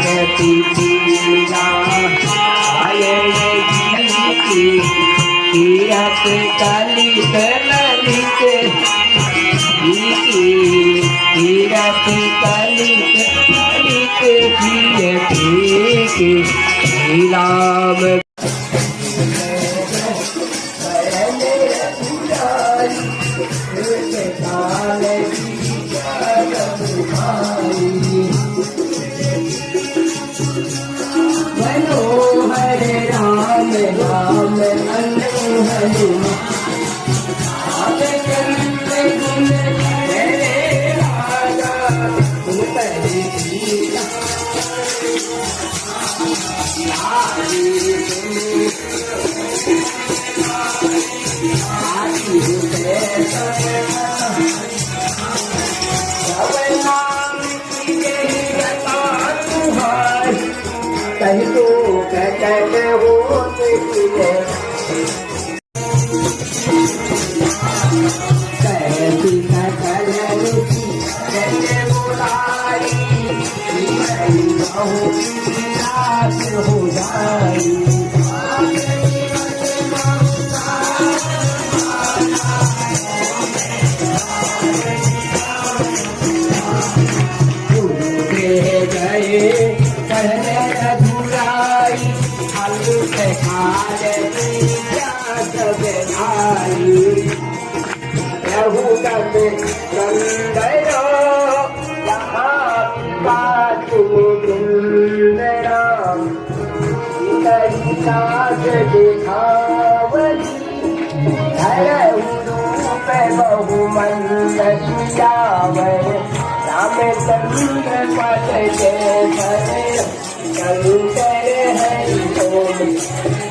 आरती पीला आये तीरथ कलित ललित तीरथ कलित ललित प्रिय राम मनोहर राम राम मनोहर कहीं तो कहते हो कैसी हो जाए बहुमंद सुयावर रामचंद्र पद जय शंकर हरि ओम।